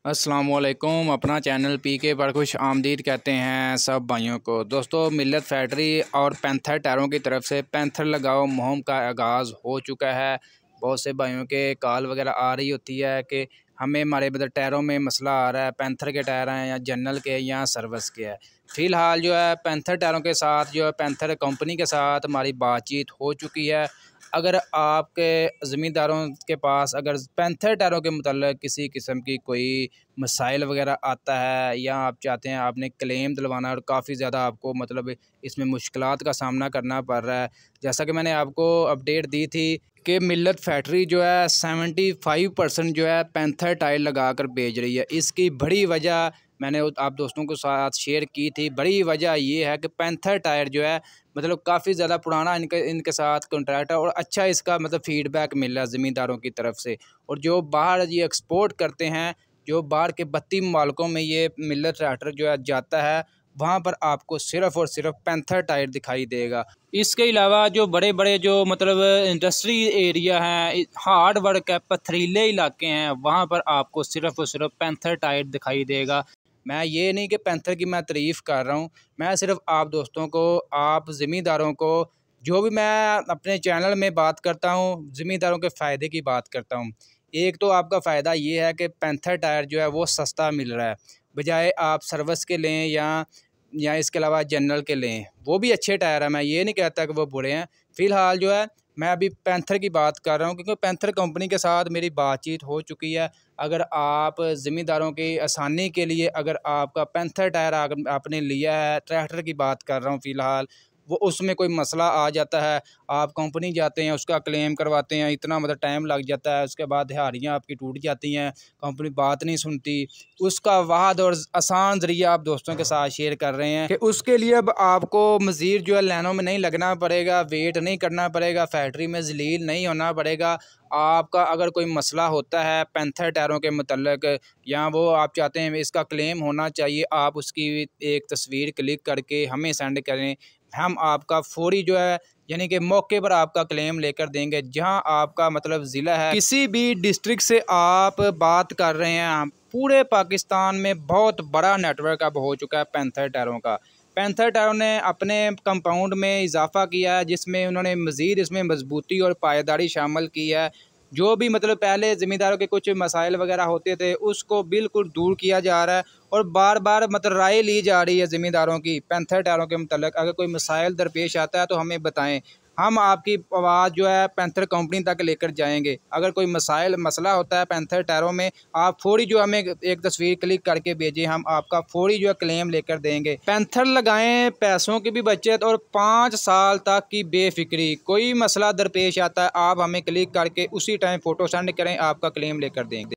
अस्सलामुअलैकुम। अपना चैनल पीके पर खुश आमदीद कहते हैं सब भाइयों को। दोस्तों, मिल्लत फैक्ट्री और पैंथर टायरों की तरफ से पैंथर लगाओ मुहिम का आगाज़ हो चुका है। बहुत से भाइयों के कॉल वगैरह आ रही होती है कि हमें हमारे मतलब टायरों में मसला आ रहा है, पैंथर के टायर हैं या जनरल के या सर्विस के है। फ़िलहाल जो है पैंथर टायरों के साथ जो है पैंथर कंपनी के साथ हमारी बातचीत हो चुकी है। अगर आपके ज़मींदारों के पास अगर पैंथर टायरों के मुतल्लिक़ किसी किस्म की कोई मसाइल वगैरह आता है या आप चाहते हैं आपने क्लेम दिलवाना और काफ़ी ज़्यादा आपको मतलब इसमें मुश्किलात का सामना करना पड़ रहा है, जैसा कि मैंने आपको अपडेट दी थी कि मिल्लत फैक्ट्री जो है 75% जो है पैंथर टायर लगा कर बेच रही है। इसकी बड़ी वजह मैंने आप दोस्तों के साथ शेयर की थी। बड़ी वजह ये है कि पैंथर टायर जो है मतलब काफ़ी ज़्यादा पुराना इनके साथ कॉन्ट्रैक्ट है और अच्छा इसका मतलब फ़ीडबैक मिल रहा है ज़मींदारों की तरफ से। और जो बाहर ये एक्सपोर्ट करते हैं, जो बाहर के 32 मुमालिकों में ये मिल्लत ट्रैक्टर जो है जाता है, वहाँ पर आपको सिर्फ़ और सिर्फ पैंथर टायर दिखाई देगा। इसके अलावा जो बड़े बड़े जो मतलब इंडस्ट्री एरिया हैं, हार्ड वर्क है, पथरीले इलाके हैं, वहाँ पर आपको सिर्फ़ और सिर्फ पैंथर टायर दिखाई देगा। मैं ये नहीं कि पैंथर की मैं तारीफ़ कर रहा हूँ, मैं सिर्फ आप दोस्तों को, आप ज़मींदारों को, जो भी मैं अपने चैनल में बात करता हूँ ज़मींदारों के फ़ायदे की बात करता हूँ। एक तो आपका फ़ायदा ये है कि पैंथर टायर जो है वो सस्ता मिल रहा है, बजाय आप सर्विस के लें या इसके अलावा जनरल के लें। वो भी अच्छे टायर हैं, मैं ये नहीं कहता कि वो बुरे हैं। फ़िलहाल जो है मैं अभी पैंथर की बात कर रहा हूँ क्योंकि पैंथर कंपनी के साथ मेरी बातचीत हो चुकी है। अगर आप ज़मींदारों की आसानी के लिए अगर आपका पैंथर टायर अगर आपने लिया है, ट्रैक्टर की बात कर रहा हूँ फ़िलहाल, वो उसमें कोई मसला आ जाता है, आप कंपनी जाते हैं, उसका क्लेम करवाते हैं, इतना मतलब टाइम लग जाता है, उसके बाद दिहाड़ियाँ आपकी टूट जाती हैं, कंपनी बात नहीं सुनती। उसका वाहद और आसान ज़रिया आप दोस्तों के साथ शेयर कर रहे हैं कि उसके लिए अब आपको मज़ीद जो है लाइनों में नहीं लगना पड़ेगा, वेट नहीं करना पड़ेगा, फैक्ट्री में ज़लील नहीं होना पड़ेगा। आपका अगर कोई मसला होता है पैंथर टायरों के मुतल्लिक़ या वो आप चाहते हैं इसका क्लेम होना चाहिए, आप उसकी एक तस्वीर क्लिक करके हमें सेंड करें। हम आपका फ़ौरी जो है यानी कि मौके पर आपका क्लेम लेकर देंगे। जहां आपका मतलब ज़िला है, किसी भी डिस्ट्रिक्ट से आप बात कर रहे हैं, पूरे पाकिस्तान में बहुत बड़ा नेटवर्क अब हो चुका है पैंथर टायरों का। पैंथर टायरों ने अपने कंपाउंड में इजाफा किया है, जिसमें उन्होंने मज़ीद इसमें मजबूती और पायदारी शामिल की है। जो भी मतलब पहले ज़मींदारों के कुछ मसाइल वगैरह होते थे, उसको बिल्कुल दूर किया जा रहा है और बार बार मतलब राय ली जा रही है ज़मींदारों की पैंथर टायरों के मुतल्लिक़। अगर कोई मसाइल दरपेश आता है तो हमें बताएं, हम आपकी आवाज़ जो है पैंथर कंपनी तक लेकर जाएंगे। अगर कोई मसला होता है पैंथर टायरों में, आप फ़ौरी जो हमें एक तस्वीर क्लिक करके भेजें, हम आपका फ़ौरी जो है क्लेम लेकर देंगे। पैंथर लगाएं, पैसों की भी बचत और 5 साल तक की बेफिक्री। कोई मसला दरपेश आता है, आप हमें क्लिक करके उसी टाइम फ़ोटो सेंड करें, आपका क्लेम लेकर देंगे।